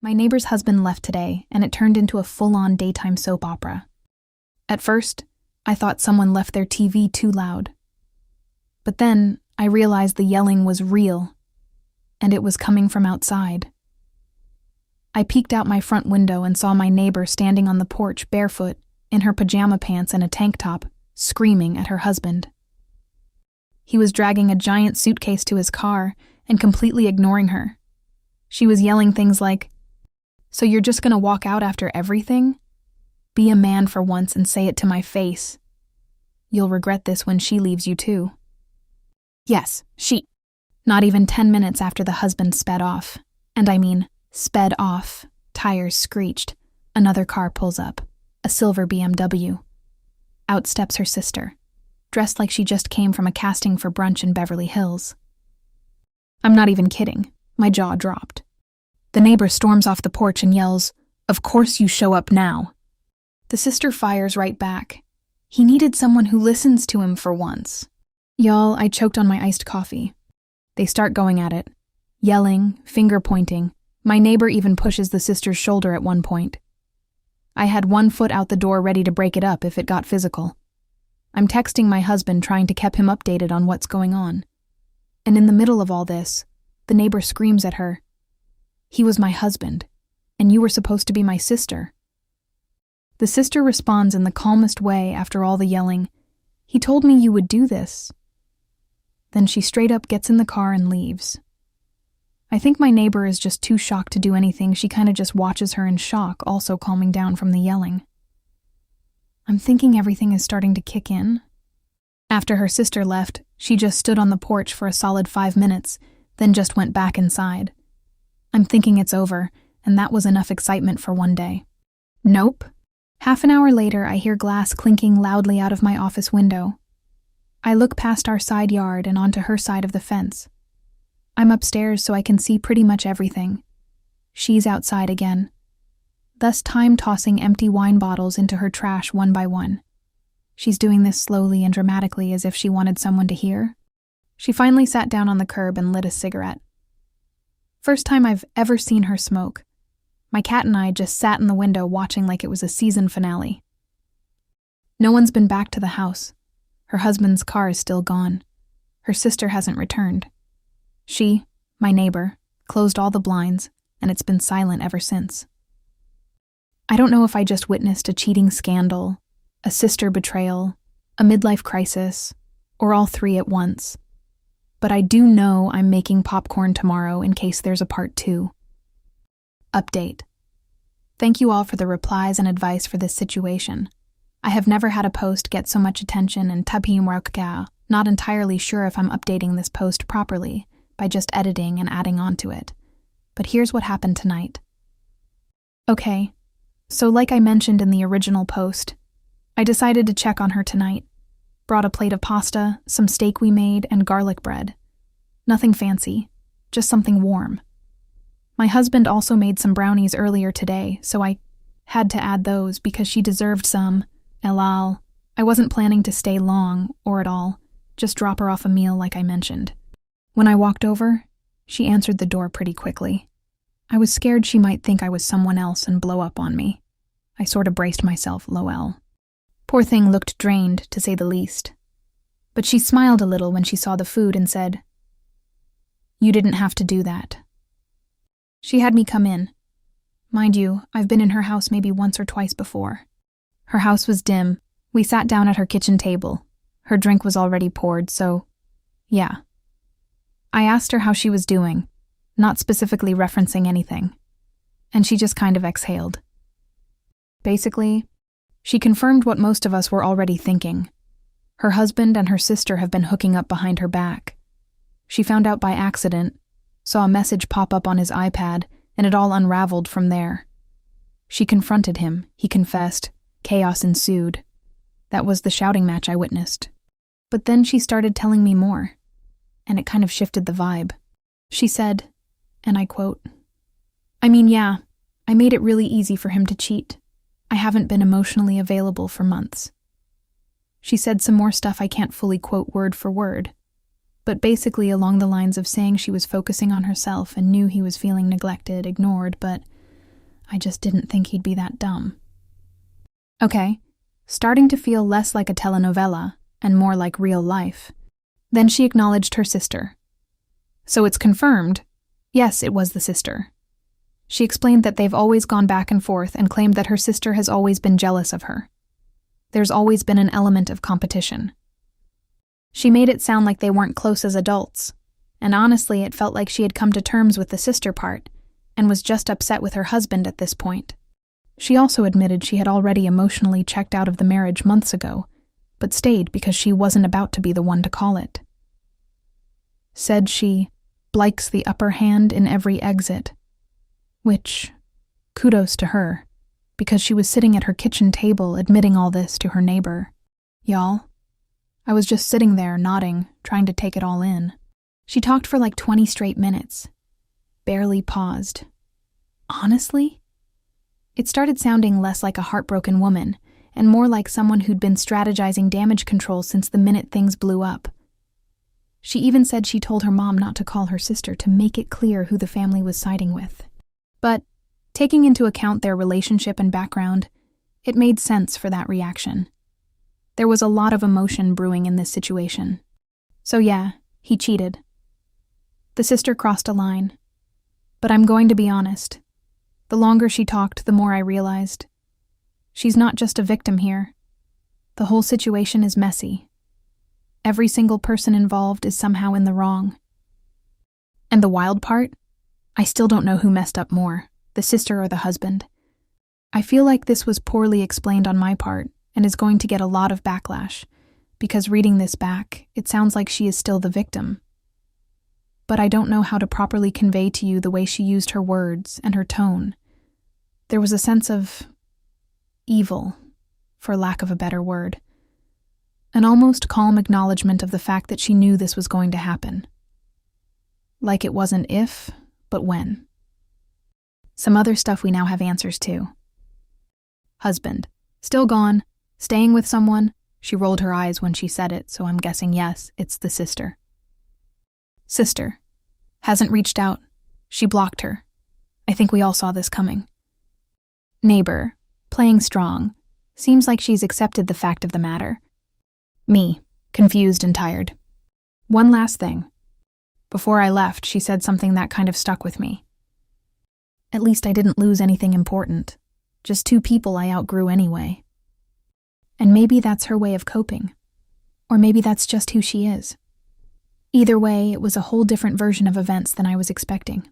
My neighbor's husband left today, and it turned into a full-on daytime soap opera. At first, I thought someone left their TV too loud. But then, I realized the yelling was real, and it was coming from outside. I peeked out my front window and saw my neighbor standing on the porch barefoot, in her pajama pants and a tank top, screaming at her husband. He was dragging a giant suitcase to his car and completely ignoring her. She was yelling things like, "So you're just gonna walk out after everything? Be a man for once and say it to my face. You'll regret this when she leaves you too." Yes, she. Not even 10 minutes after the husband sped off, and I mean sped off, tires screeched, another car pulls up, a silver BMW. Out steps her sister, dressed like she just came from a casting for brunch in Beverly Hills. I'm not even kidding. My jaw dropped. The neighbor storms off the porch and yells, "Of course you show up now." The sister fires right back. He needed someone who listens to him for once. Y'all, I choked on my iced coffee. They start going at it, yelling, finger pointing. My neighbor even pushes the sister's shoulder at one point. I had one foot out the door ready to break it up if it got physical. I'm texting my husband trying to keep him updated on what's going on. And in the middle of all this, the neighbor screams at her, "He was my husband, and you were supposed to be my sister." The sister responds in the calmest way after all the yelling, "He told me you would do this." Then she straight up gets in the car and leaves. I think my neighbor is just too shocked to do anything. She kind of just watches her in shock, also calming down from the yelling. I'm thinking everything is starting to kick in. After her sister left, she just stood on the porch for a solid 5 minutes, then just went back inside. I'm thinking it's over, and that was enough excitement for one day. Nope. Half an hour later, I hear glass clinking loudly out of my office window. I look past our side yard and onto her side of the fence. I'm upstairs so I can see pretty much everything. She's outside again, thus time-tossing empty wine bottles into her trash one by one. She's doing this slowly and dramatically as if she wanted someone to hear. She finally sat down on the curb and lit a cigarette. First time I've ever seen her smoke. My cat and I just sat in the window watching like it was a season finale. No one's been back to the house. Her husband's car is still gone. Her sister hasn't returned. She, my neighbor, closed all the blinds, and it's been silent ever since. I don't know if I just witnessed a cheating scandal, a sister betrayal, a midlife crisis, or all three at once. But I do know I'm making popcorn tomorrow in case there's a part 2. Update. Thank you all for the replies and advice for this situation. I have never had a post get so much attention and not entirely sure if I'm updating this post properly by just editing and adding on to it. But here's what happened tonight. Okay, so like I mentioned in the original post, I decided to check on her tonight. Brought a plate of pasta, some steak we made, and garlic bread. Nothing fancy, just something warm. My husband also made some brownies earlier today, so I had to add those because she deserved some. Elal. I wasn't planning to stay long, or at all, just drop her off a meal like I mentioned. When I walked over, she answered the door pretty quickly. I was scared she might think I was someone else and blow up on me. I sort of braced myself, lol. Poor thing looked drained, to say the least. But she smiled a little when she saw the food and said, "You didn't have to do that." She had me come in. Mind you, I've been in her house maybe once or twice before. Her house was dim. We sat down at her kitchen table. Her drink was already poured, so, yeah. I asked her how she was doing, not specifically referencing anything. And she just kind of exhaled. Basically, she confirmed what most of us were already thinking. Her husband and her sister have been hooking up behind her back. She found out by accident, saw a message pop up on his iPad, and it all unraveled from there. She confronted him, he confessed, chaos ensued. That was the shouting match I witnessed. But then she started telling me more, and it kind of shifted the vibe. She said, and I quote, "I mean, yeah, I made it really easy for him to cheat. I haven't been emotionally available for months." She said some more stuff I can't fully quote word for word, but basically along the lines of saying she was focusing on herself and knew he was feeling neglected, ignored, but I just didn't think he'd be that dumb. Okay, starting to feel less like a telenovela and more like real life. Then she acknowledged her sister. So it's confirmed. Yes, it was the sister. She explained that they've always gone back and forth and claimed that her sister has always been jealous of her. There's always been an element of competition. She made it sound like they weren't close as adults, and honestly, it felt like she had come to terms with the sister part and was just upset with her husband at this point. She also admitted she had already emotionally checked out of the marriage months ago, but stayed because she wasn't about to be the one to call it. Said she likes the upper hand in every exit, which, kudos to her, because she was sitting at her kitchen table admitting all this to her neighbor. Y'all, I was just sitting there nodding, trying to take it all in. She talked for like 20 straight minutes, barely paused. Honestly, it started sounding less like a heartbroken woman and more like someone who'd been strategizing damage control since the minute things blew up. She even said she told her mom not to call her sister to make it clear who the family was siding with. But, taking into account their relationship and background, it made sense for that reaction. There was a lot of emotion brewing in this situation. So yeah, he cheated. The sister crossed a line. But I'm going to be honest. The longer she talked, the more I realized. She's not just a victim here. The whole situation is messy. Every single person involved is somehow in the wrong. And the wild part? I still don't know who messed up more, the sister or the husband. I feel like this was poorly explained on my part and is going to get a lot of backlash, because reading this back, it sounds like she is still the victim. But I don't know how to properly convey to you the way she used her words and her tone. There was a sense of evil, for lack of a better word. An almost calm acknowledgement of the fact that she knew this was going to happen. Like it wasn't if, but when. Some other stuff we now have answers to. Husband. Still gone. Staying with someone. She rolled her eyes when she said it, so I'm guessing yes, it's the sister. Sister. Hasn't reached out. She blocked her. I think we all saw this coming. Neighbor. Playing strong. Seems like she's accepted the fact of the matter. Me. Confused and tired. One last thing. Before I left, she said something that kind of stuck with me. At least I didn't lose anything important. Just two people I outgrew anyway. And maybe that's her way of coping. Or maybe that's just who she is. Either way, it was a whole different version of events than I was expecting.